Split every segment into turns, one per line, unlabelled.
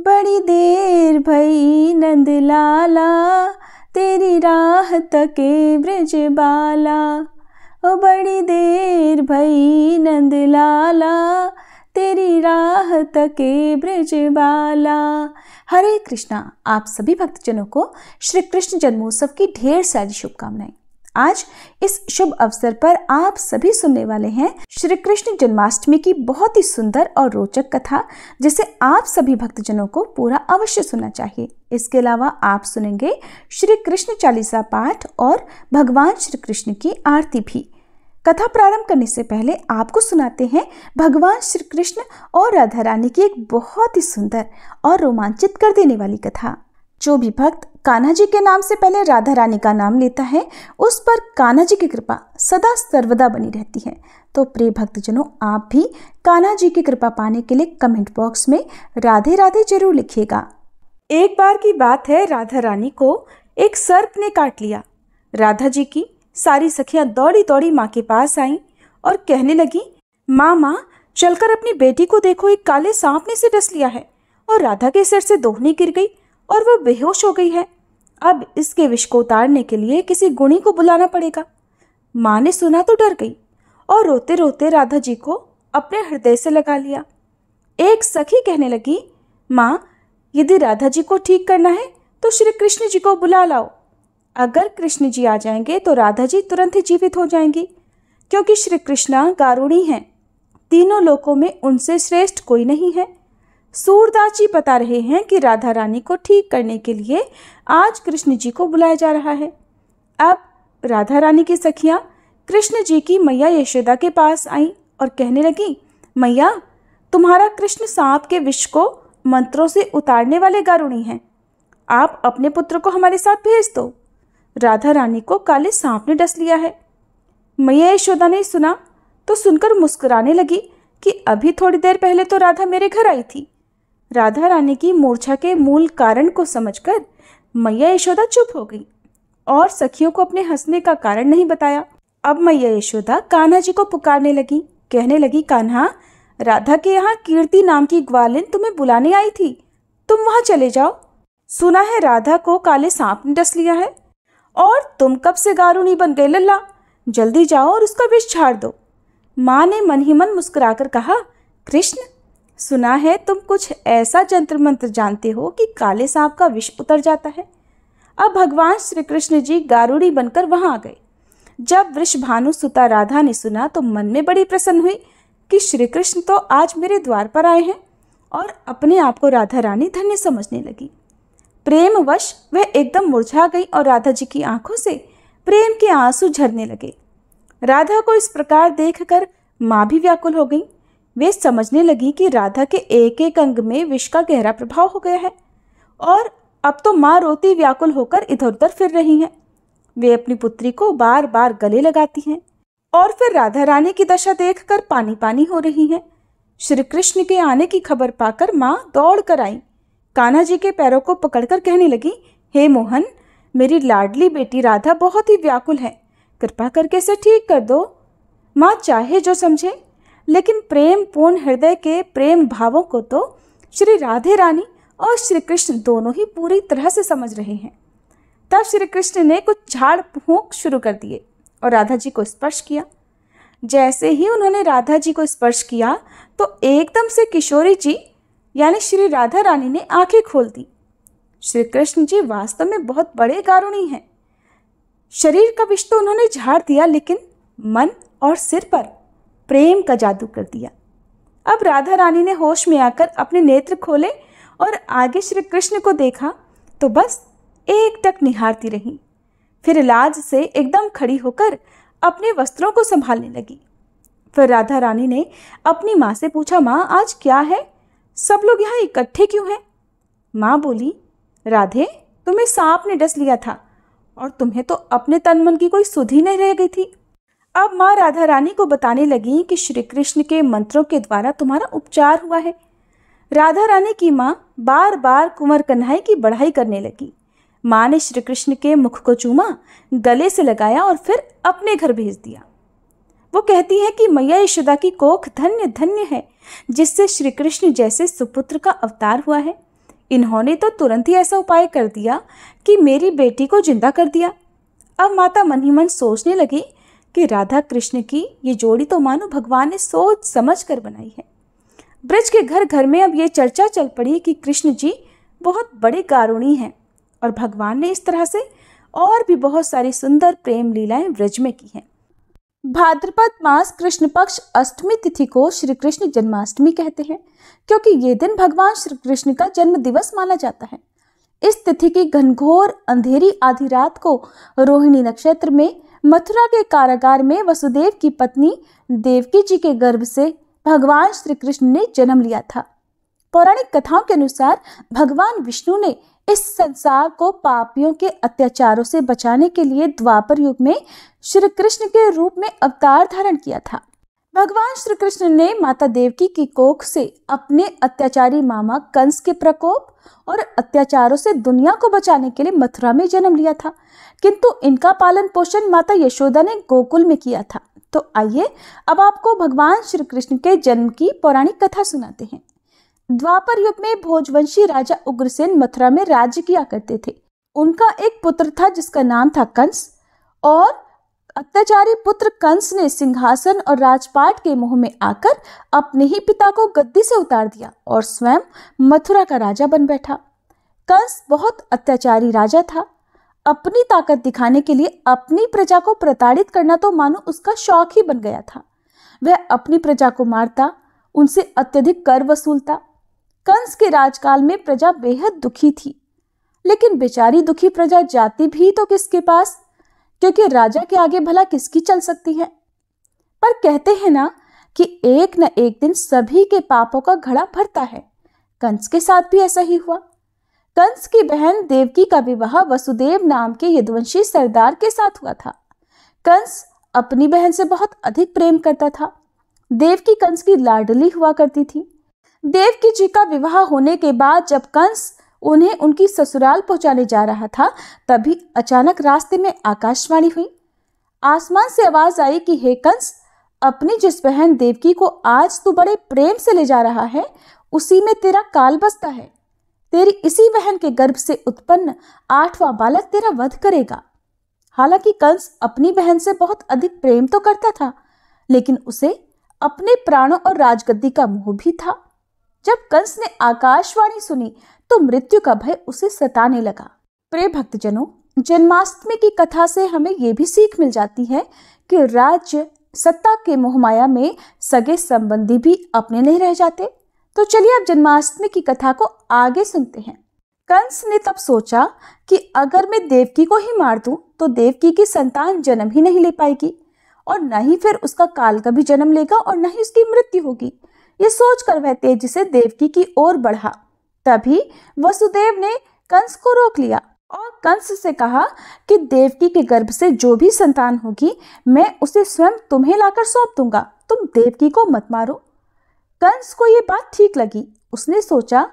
बड़ी देर भई नंद लाला, तेरी राह तके ब्रज बाला। ओ बड़ी देर भई नंद लाला, तेरी राह तके ब्रज बाला। हरे कृष्णा। आप सभी भक्तजनों को श्री कृष्ण जन्मोत्सव की ढेर सारी शुभकामनाएं। आज इस शुभ अवसर पर आप सभी सुनने वाले हैं श्री कृष्ण जन्माष्टमी की बहुत ही सुंदर और रोचक कथा, जिसे आप सभी भक्तजनों को पूरा अवश्य सुनना चाहिए। इसके अलावा आप सुनेंगे श्री कृष्ण चालीसा पाठ और भगवान श्री कृष्ण की आरती भी। कथा प्रारंभ करने से पहले आपको सुनाते हैं भगवान श्री कृष्ण और राधा रानी की एक बहुत ही सुंदर और रोमांचित कर देने वाली कथा। जो भी भक्त कान्हा जी के नाम से पहले राधा रानी का नाम लेता है, उस पर कान्हा जी की कृपा सदा सर्वदा बनी रहती है। तो प्रिय भक्तजनों, आप भी कान्हा जी की कृपा पाने के लिए कमेंट बॉक्स में राधे राधे जरूर लिखिएगा। एक बार की बात है, राधा रानी को एक सर्प ने काट लिया। राधा जी की सारी सखियां दौड़ी दौड़ी माँ के पास आईं और कहने लगी, माँ चलकर अपनी बेटी को देखो, एक काले सांप ने इसे डस लिया है और राधा के सिर से दोहनी गिर गई और वह बेहोश हो गई है। अब इसके विष को उतारने के लिए किसी गुणी को बुलाना पड़ेगा। माँ ने सुना तो डर गई और रोते रोते राधा जी को अपने हृदय से लगा लिया। एक सखी कहने लगी, माँ यदि राधा जी को ठीक करना है तो श्री कृष्ण जी को बुला लाओ। अगर कृष्ण जी आ जाएंगे तो राधा जी तुरंत ही जीवित हो जाएंगी, क्योंकि श्री कृष्णा गारुणी हैं। तीनों लोकों में उनसे श्रेष्ठ कोई नहीं है। सूरदास जी बता रहे हैं कि राधा रानी को ठीक करने के लिए आज कृष्ण जी को बुलाया जा रहा है। अब राधा रानी की सखियां कृष्ण जी की मैया यशोदा के पास आईं और कहने लगी, मैया तुम्हारा कृष्ण सांप के विष को मंत्रों से उतारने वाले गारुणी हैं, आप अपने पुत्र को हमारे साथ भेज दो। राधा रानी को काले सांप ने डस लिया है। मैया यशोदा ने सुना तो सुनकर मुस्कुराने लगी कि अभी थोड़ी देर पहले तो राधा मेरे घर आई थी। राधा रानी की मूर्छा के मूल कारण को समझकर मैया यशोदा चुप हो गई और सखियों को अपने हंसने का कारण नहीं बताया। अब मैया यशोदा कान्हा जी को पुकारने लगी, कहने लगी, कान्हा राधा के यहाँ कीर्ति नाम की ग्वालिन तुम्हें बुलाने आई थी, तुम वहां चले जाओ। सुना है राधा को काले सांप ने डस लिया है और तुम कब से गारुणी बन गए लल्ला, जल्दी जाओ और उसका विष झाड़ दो। माँ ने मन ही मन मुस्कुराकर कहा, कृष्ण सुना है तुम कुछ ऐसा जंत्र मंत्र जानते हो कि काले सांप का विष उतर जाता है। अब भगवान श्री कृष्ण जी गारुड़ी बनकर वहां आ गए। जब वृषभानु सुता राधा ने सुना तो मन में बड़ी प्रसन्न हुई कि श्री कृष्ण तो आज मेरे द्वार पर आए हैं, और अपने आप को राधा रानी धन्य समझने लगी। प्रेमवश वह एकदम मुरझा गई और राधा जी की आंखों से प्रेम के आंसू झरने लगे। राधा को इस प्रकार देखकर माँ भी व्याकुल हो गई। वे समझने लगी कि राधा के एक एक अंग में विष का गहरा प्रभाव हो गया है और अब तो माँ रोती व्याकुल होकर इधर उधर फिर रही हैं। वे अपनी पुत्री को बार बार गले लगाती हैं और फिर राधा रानी की दशा देखकर पानी पानी हो रही हैं। श्री कृष्ण के आने की खबर पाकर माँ दौड़ कर आई, कान्हा जी के पैरों को पकड़कर कहने लगी, हे मोहन, मेरी लाडली बेटी राधा बहुत ही व्याकुल है, कृपा करके इसे ठीक कर दो। माँ चाहे जो समझे, लेकिन प्रेम पूर्ण हृदय के प्रेम भावों को तो श्री राधे रानी और श्री कृष्ण दोनों ही पूरी तरह से समझ रहे हैं। तब श्री कृष्ण ने कुछ झाड़ फूंक शुरू कर दिए और राधा जी को स्पर्श किया। जैसे ही उन्होंने राधा जी को स्पर्श किया तो एकदम से किशोरी जी यानी श्री राधा रानी ने आंखें खोल दी। श्री कृष्ण जी वास्तव में बहुत बड़े गारुणी हैं। शरीर का विष तो उन्होंने झाड़ दिया, लेकिन मन और सिर पर प्रेम का जादू कर दिया। अब राधा रानी ने होश में आकर अपने नेत्र खोले और आगे श्री कृष्ण को देखा तो बस एकटक निहारती रही। फिर लाज से एकदम खड़ी होकर अपने वस्त्रों को संभालने लगी। फिर राधा रानी ने अपनी माँ से पूछा, माँ आज क्या है, सब लोग यहाँ इकट्ठे क्यों हैं? माँ बोली, राधे तुम्हें सांप ने डस लिया था और तुम्हें तो अपने तन मन की कोई सुध ही नहीं रह गई थी। अब माँ राधा रानी को बताने लगी कि श्री कृष्ण के मंत्रों के द्वारा तुम्हारा उपचार हुआ है। राधा रानी की माँ बार बार कुंवर कन्हई की बढ़ाई करने लगी। माँ ने श्री कृष्ण के मुख को चूमा, गले से लगाया और फिर अपने घर भेज दिया। वो कहती है कि मैया यशोदा की कोख धन्य धन्य है, जिससे श्री कृष्ण जैसे सुपुत्र का अवतार हुआ है। इन्होंने तो तुरंत ही ऐसा उपाय कर दिया कि मेरी बेटी को जिंदा कर दिया। अब माता मन ही मन सोचने लगी कि राधा कृष्ण की ये जोड़ी तो मानो भगवान ने सोच समझ कर बनाई है। ब्रज के घर घर में अब ये चर्चा चल पड़ी कि कृष्ण जी बहुत बड़े कारुणी हैं और भगवान ने इस तरह से और भी बहुत सारी सुंदर प्रेम लीलाएं ब्रज में की हैं। भाद्रपद मास कृष्ण पक्ष अष्टमी तिथि को श्री कृष्ण जन्माष्टमी कहते हैं, क्योंकि ये दिन भगवान श्री कृष्ण का जन्म दिवस माना जाता है। इस तिथि की घनघोर अंधेरी आधी रात को रोहिणी नक्षत्र में मथुरा के कारागार में वसुदेव की पत्नी देवकी जी के गर्भ से भगवान श्री कृष्ण ने जन्म लिया था। पौराणिक कथाओं के अनुसार भगवान विष्णु ने इस संसार को पापियों के अत्याचारों से बचाने के लिए द्वापर युग में श्री कृष्ण के रूप में अवतार धारण किया था। भगवान श्री कृष्ण ने माता देवकी की कोख से अपने अत्याचारी मामा कंस के प्रकोप और अत्याचारों से दुनिया को बचाने के लिए मथुरा में जन्म लिया था, किंतु इनका पालन पोषण माता यशोदा ने गोकुल में किया था। तो आइए अब आपको भगवान श्री कृष्ण के जन्म की पौराणिक कथा सुनाते हैं। द्वापर युग में भोजवंशी राजा उग्रसेन मथुरा में राज्य किया करते थे। उनका एक पुत्र था जिसका नाम था कंस, और अत्याचारी पुत्र कंस ने सिंहासन और राजपाट के मोह में आकर अपने ही पिता को गद्दी से उतार दिया और स्वयं मथुरा का राजा बन बैठा। कंस बहुत अत्याचारी राजा था। अपनी ताकत दिखाने के लिए अपनी प्रजा को प्रताड़ित करना तो मानो उसका शौक ही बन गया था। वह अपनी प्रजा को मारता, उनसे अत्यधिक कर वसूलता। कंस के राजकाल में प्रजा बेहद दुखी थी, लेकिन बेचारी दुखी प्रजा जाती भी तो किसके पास, क्योंकि राजा के आगे भला किसकी चल सकती है। पर कहते हैं ना कि एक न एक दिन सभी के पापों का घड़ा भरता है। कंस के साथ भी ऐसा ही हुआ। कंस की बहन देवकी का विवाह वसुदेव नाम के यदुवंशी सरदार के साथ हुआ था। कंस अपनी बहन से बहुत अधिक प्रेम करता था। देवकी कंस की लाडली हुआ करती थी। देवकी जी का विवाह होने के बाद जब कंस उन्हें उनकी ससुराल पहुंचाने जा रहा था, तभी अचानक रास्ते में आकाशवाणी हुई। आसमान से आवाज आई कि हे कंस, अपनी जिस बहन देवकी को आज तू बड़े प्रेम से ले जा रहा है, उसी में तेरा काल बसता है। तेरी इसी बहन के गर्भ से उत्पन्न 8वां बालक तेरा वध करेगा। हालांकि कंस अपनी बहन से बहुत अधिक प्रेम तो करता था, लेकिन उसे अपने प्राणों और राजगद्दी का मोह भी था। जब कंस ने आकाशवाणी सुनी तो मृत्यु का भय उसे सताने लगा। प्रिय भक्तजनों, जन्माष्टमी की कथा से हमें यह भी सीख मिल जाती है कि राज्य सत्ता के मोहमाया में सगे संबंधी भी अपने नहीं रह जाते। तो चलिए अब जन्माष्टमी की कथा को आगे सुनते हैं। कंस ने तब सोचा कि अगर मैं देवकी को ही मार दूं तो देवकी की संतान जन्म ही नहीं ले पाएगी, और न ही फिर उसका काल कभी जन्म लेगा और न ही उसकी मृत्यु होगी। ये सोचकर वह तेजी से देवकी की ओर बढ़ा। तभी वसुदेव ने कंस को रोक लिया और कंस से कहा कि देवकी के गर्भ से जो भी संतान होगी मैं उसे स्वयं तुम्हें लाकर सौंप दूंगा, तुम देवकी को मत मारो। कंस को ये बात ठीक लगी। उसने सोचा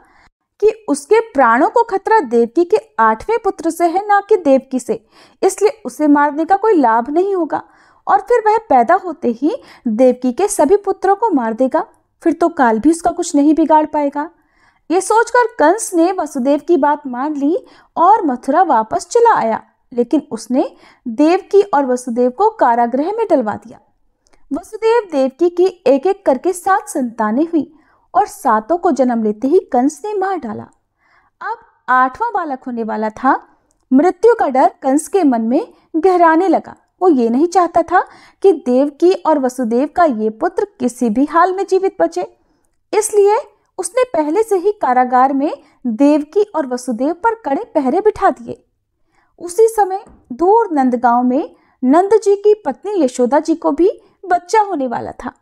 कि उसके प्राणों को खतरा देवकी के 8वें पुत्र से है, ना कि देवकी से, इसलिए उसे मारने का कोई लाभ नहीं होगा, और फिर वह पैदा होते ही देवकी के सभी पुत्रों को मार देगा, फिर तो काल भी उसका कुछ नहीं बिगाड़ पाएगा। ये सोचकर कंस ने वसुदेव की बात मान ली और मथुरा वापस चला आया, लेकिन उसने देवकी और वसुदेव को कारागृह में डलवा दिया। वसुदेव देवकी की एक एक करके 7 संतानें हुई और 7 को जन्म लेते ही कंस ने मार डाला। अब 8वां बालक होने वाला था। मृत्यु का डर कंस के मन में गहराने लगा। वो ये नहीं चाहता था कि देवकी और वसुदेव का ये पुत्र किसी भी हाल में जीवित बचे, इसलिए उसने पहले से ही कारागार में देवकी और वसुदेव पर कड़े पहरे बिठा दिए। उसी समय दूर नंदगांव में नंद जी की पत्नी यशोदा जी को भी बच्चा होने वाला था।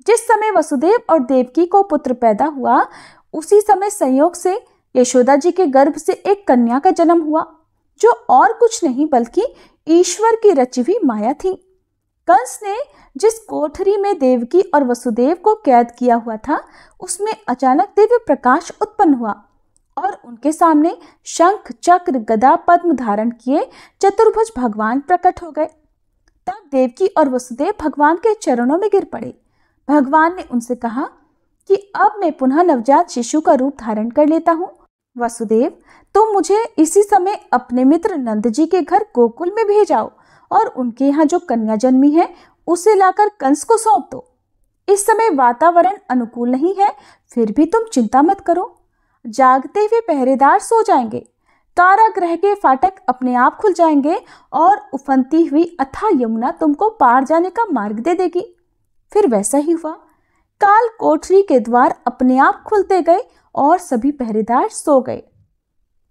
जिस समय वसुदेव और देवकी को पुत्र पैदा हुआ, उसी समय संयोग से यशोदा जी के गर्भ से एक कन्या का जन्म हुआ, जो और कुछ नहीं बल्कि ईश्वर की रची हुई माया थी। कंस ने जिस कोठरी में देवकी और वसुदेव को कैद किया हुआ था, उसमें अचानक दिव्य प्रकाश उत्पन्न हुआ और उनके सामने शंख, चक्र, गदा, पद्म धारण किए चतुर्भुज भगवान प्रकट हो गए। तब देवकी और वसुदेव भगवान के चरणों में गिर पड़े। भगवान ने उनसे कहा कि अब मैं पुनः नवजात शिशु का रूप धारण कर लेता हूँ। वसुदेव, तुम मुझे इसी समय अपने मित्र नंद जी के घर गोकुल में भेजाओ और उनके यहाँ जो कन्या जन्मी है उसे लाकर कंस को सौंप दो। इस समय वातावरण अनुकूल नहीं है, फिर भी तुम चिंता मत करो। जागते हुए पहरेदार सो जाएंगे, कारागृह के फाटक अपने आप खुल जाएंगे और उफनती हुई अथाह यमुना तुमको पार जाने का मार्ग दे देगी। फिर वैसा ही हुआ। काल कोठरी के द्वार अपने आप खुलते गए और सभी पहरेदार सो गए।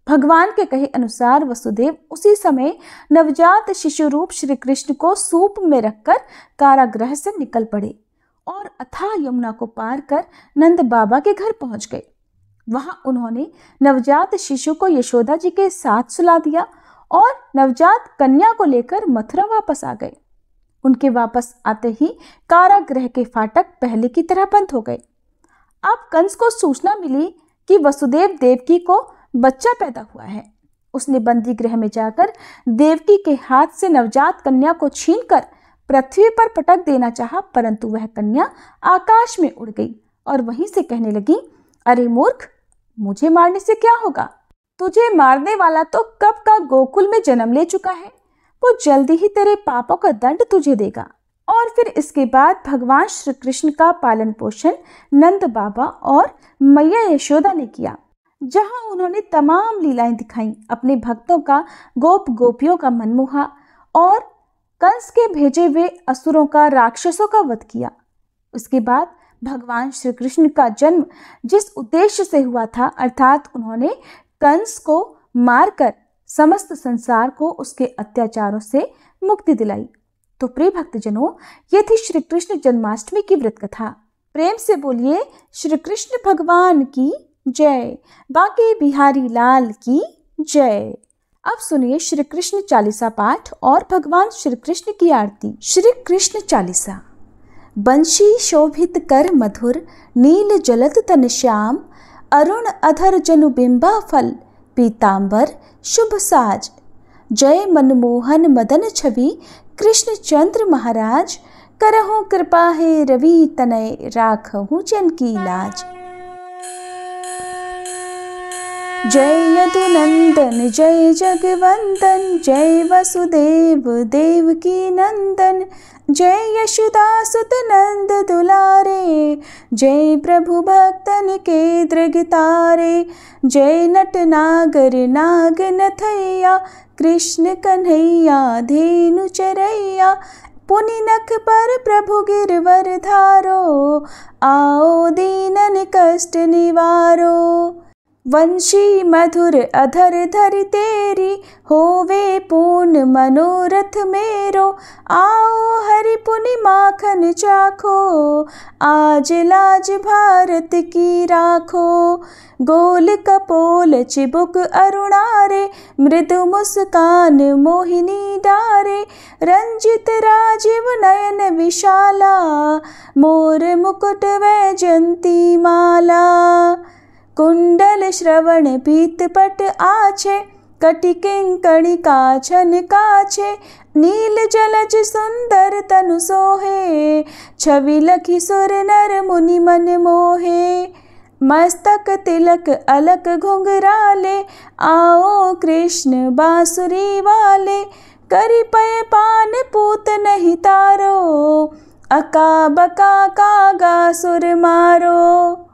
भगवान के कहे अनुसार वसुदेव उसी समय नवजात शिशु रूप श्री कृष्ण को सूप में रखकर कारागृह से निकल पड़े और अथाह यमुना को पार कर नंद बाबा के घर पहुंच गए। वहां उन्होंने नवजात शिशु को यशोदा जी के साथ सुला दिया और नवजात कन्या को लेकर मथुरा वापस आ गए। उनके वापस आते ही कारागृह के फाटक पहले की तरह बंद हो गए। अब कंस को सूचना मिली कि वसुदेव देवकी को बच्चा पैदा हुआ है। उसने बंदी गृह में जाकर देवकी के हाथ से नवजात कन्या को छीनकर पृथ्वी पर पटक देना चाहा, परंतु वह कन्या आकाश में उड़ गई और वहीं से कहने लगी, अरे मूर्ख, मुझे मारने से क्या होगा? तुझे मारने वाला तो कब का गोकुल में जन्म ले चुका है, वो जल्दी ही तेरे पापों का दंड तुझे देगा। और फिर इसके बाद भगवान श्री कृष्ण का पालन पोषण नंद बाबा और मैया यशोदा ने किया, जहां उन्होंने तमाम लीलाएं दिखाई, अपने भक्तों का, गोप गोपियों का मन मोहा और कंस के भेजे हुए असुरों का, राक्षसों का वध किया। उसके बाद भगवान श्री कृष्ण का जन्म जिस उद्देश्य से हुआ था, अर्थात उन्होंने कंस को मारकर समस्त संसार को उसके अत्याचारों से मुक्ति दिलाई। तो प्रिय भक्तजनों, ये थी श्री कृष्ण जन्माष्टमी की व्रत कथा। प्रेम से बोलिए श्री कृष्ण भगवान की जय, बांके बिहारी लाल की जय। अब सुनिए श्री कृष्ण चालीसा पाठ और भगवान श्री कृष्ण की आरती। श्री कृष्ण चालीसा। बंशी शोभित कर मधुर, नील जलत तन श्याम, अरुण अधर जनु बिंबा फल, पीतांबर शुभ साज। जय मनमोहन मदन छवि, कृष्ण चंद्र महाराज, करहु कृपा है रवि तनय, राखहु जन की लाज। जय यदुनंदन जय जगवंदन, जय वसुदेव देवकी नंदन, जय यशोदासुत नंद दुलारे, जय प्रभु भक्तन के दृगतारे, जय नट नागर नाग नथैया, कृष्ण कन्हैया धेनु चरैया, पुनि नख पर प्रभु गिरवर धारो, आओ दीनन कष्ट निवारो। वंशी मधुर अधर धरि तेरी, होवे पूर्ण मनोरथ मेरो, आओ हरि पुनि माखन चाखो, आज लाज भारत की राखो। गोल कपोल चिबुक अरुणारे, मृदु मुस्कान मोहिनी डारे, रंजित राजीव नयन विशाला, मोर मुकुट वैजंती माला। कुंडल श्रवण पीत पट आछे, कटि किंकणिका छन काछे, नील जलज सुंदर तनु सोहे, छवि लखी सुर नर मुनि मन मोहे। मस्तक तिलक अलक घुंघराले, आओ कृष्ण बांसुरी वाले, करि पय पान पूत नहीं तारो, अका बका कागा सुर मारो।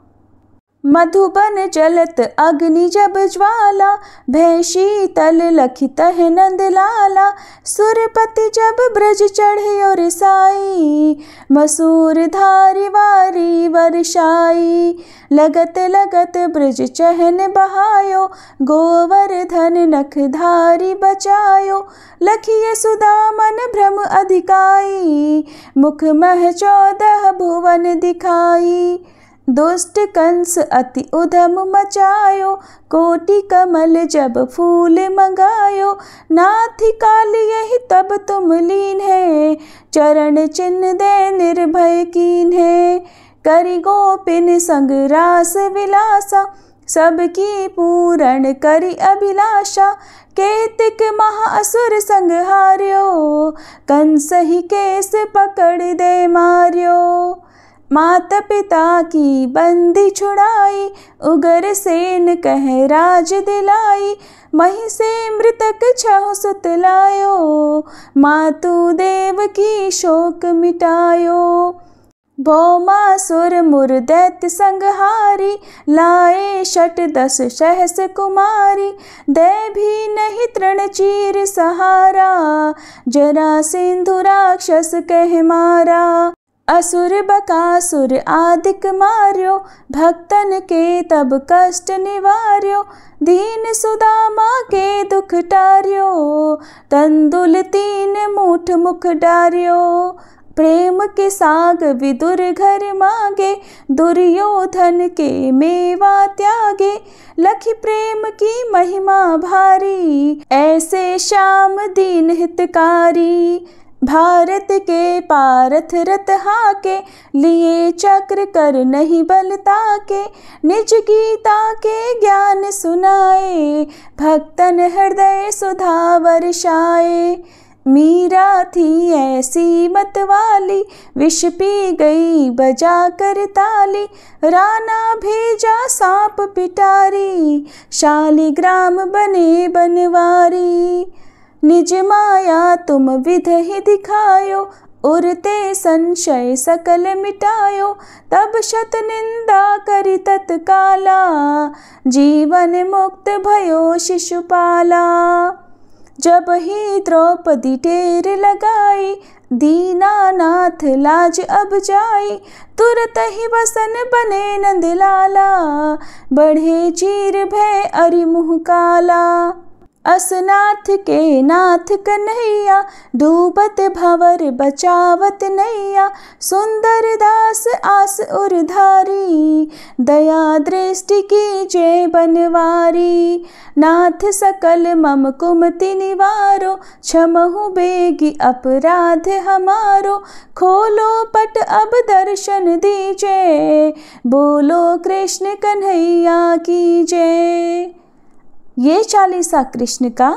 मधुबन जलत अग्नि जब ज्वाला, भय शीतल लखी तह नंद लाला, सुरपति जब ब्रज चढ़े और साई, मसूर धारी वारी वर्षाई। लगत लगत ब्रज चहन बहायो, गोवर्धन नख धारी बचायो, लखिय सुदामन भ्रम अधिकाई, मुख मह 14 भुवन दिखाई। दुष्ट कंस अति उधम मचायो, कोटि कमल जब फूल मंगायो, नाथी काल यही तब तुम लीन है, चरण चिन्ह दे निर्भय कीन है। करि गोपिन संग रास विलासा, सबकी पूरण करि अभिलाषा, केतिक महाअसुर संग हार्यो, कंस ही केस पकड़ दे मार्यो। माता पिता की बंदी छुड़ाई, उगर सेन कह राज दिलाई। मही से मृतक छह सुत लायो, मातु देव की शोक मिटायो। भौमासुर मुर दैत्य संहारी, लाए शत 10 सहस कुमारी। दे भी नहीं तृण चीर सहारा, जरासिंधु राक्षस कह मारा। असुर बकासुर आदिक मार्यो, भक्तन के तब कष्ट निवार्यो। दीन सुदामा के दुख टार्यो, तंदुल 3 मूठ मुख डार्यो। प्रेम के साग विदुर घर मांगे, दुर्योधन के मेवा त्यागे। लखी प्रेम की महिमा भारी, ऐसे श्याम दीन हितकारी। भारत के पारथ रथ हाके, लिए चक्र कर नहीं बलता के। निज गीता के ज्ञान सुनाए, भक्तन हृदय सुधा वर्षाए। मीरा थी ऐसी मत वाली, विष पी गई बजा कर ताली। राना भेजा सांप पिटारी, शालिग्राम बने बनवारी। निज माया तुम विध ही दिखायो, उरते संशय सकल मिटायो। तब शत निंदा करी तत्काला, जीवन मुक्त भयो शिशुपाला। जब ही द्रौपदी टेर लगाई, दीनानाथ लाज अब जाई। तुरत ही वसन बने नंदलाला, बढ़े चीर भय अरि मुँह काला। असनाथ के नाथ कन्हैया, डूबत भंवर बचावत नैया। सुंदर दास आस उरधारी, दया दृष्टि की जय बनवारी। नाथ सकल मम कुमति निवारो, क्षमहु बेगी अपराध हमारो। खोलो पट अब दर्शन दीजे, बोलो कृष्ण कन्हैया की जय। ये चालीसा कृष्ण का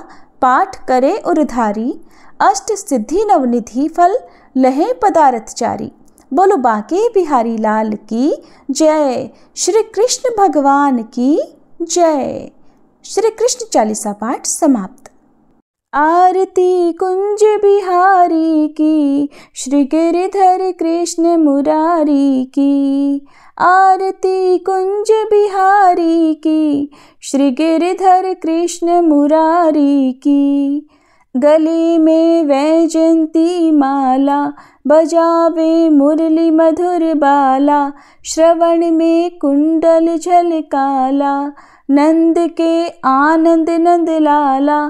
पाठ करे उरधारी, अष्ट सिद्धि नवनिधि फल लहे पदारथ चारी। बोलो बांके बिहारी लाल की जय, श्री कृष्ण भगवान की जय। श्री कृष्ण चालीसा पाठ समाप्त। आरती कुंज बिहारी की, श्री गिरिधर कृष्ण मुरारी की। आरती कुंज बिहारी की, श्री गिरिधर कृष्ण मुरारी की। गले में वैजयंती माला, बजावे मुरली मधुर बाला। श्रवण में कुंडल झलकाला, नंद के आनंद नंद लाला।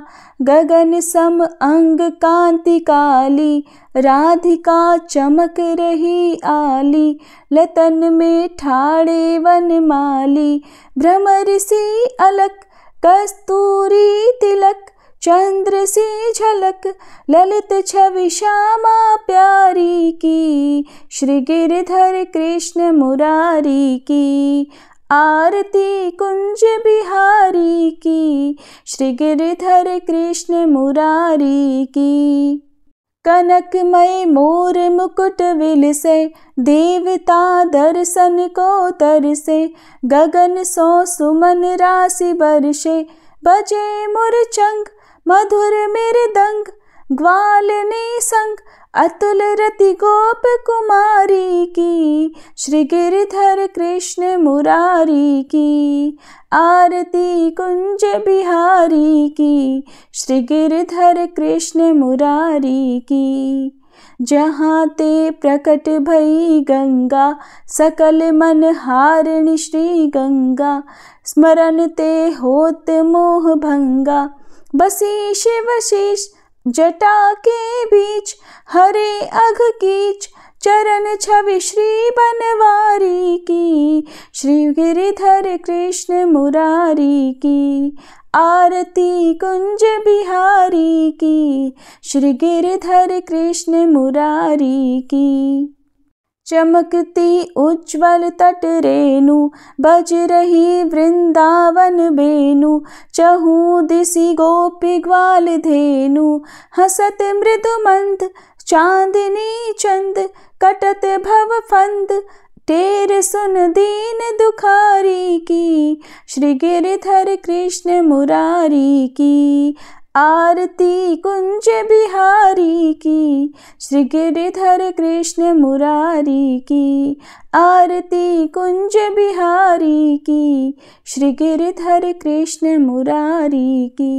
गगन सम अंग कांति काली, राधिका चमक रही आली। लतन में ठाड़े वनमाली, भ्रमर सी अलक। कस्तूरी तिलक, चंद्र सी झलक। ललित छवि श्यामा प्यारी की, श्री गिरिधर कृष्ण मुरारी की। आरती कुंज बिहारी की, श्री गिरिधर कृष्ण मुरारी की। कनकमय मोर मुकुट विलसे, देवता दर्शन को तरसे। गगन सो सुमन राशि बरसे, बजे मुरचंग मधुर मृदंग। ग्वालिनी संग, अतुल रति गोप कुमारी की, श्री गिरिधर कृष्ण मुरारी की। आरती कुंज बिहारी की, श्री गिरिधर कृष्ण मुरारी की। जहाँ ते प्रकट भई गंगा, सकल मन हारिणी श्री गंगा। स्मरण ते होत मोह भंगा, बसी शिव शीश जटा के बीच। हरे अघ कीच, चरण छवि श्री बनवारी की, श्री गिरिधर कृष्ण मुरारी की। आरती कुंज बिहारी की, श्री गिरिधर कृष्ण मुरारी की। चमकती उज्ज्वल तट रेणु, बज रही वृंदावन बेनु। चहु दिसि गोपी ग्वाल धेनु, हसत मृदु मंद। चांदनी चंद, कटत भव फंद। टेर सुन दीन दुखारी की, श्री गिरधर कृष्ण मुरारी की। आरती कुंज बिहारी की, श्री गिरधर कृष्ण मुरारी की। आरती कुंज बिहारी की, श्री गिरधर कृष्ण मुरारी की।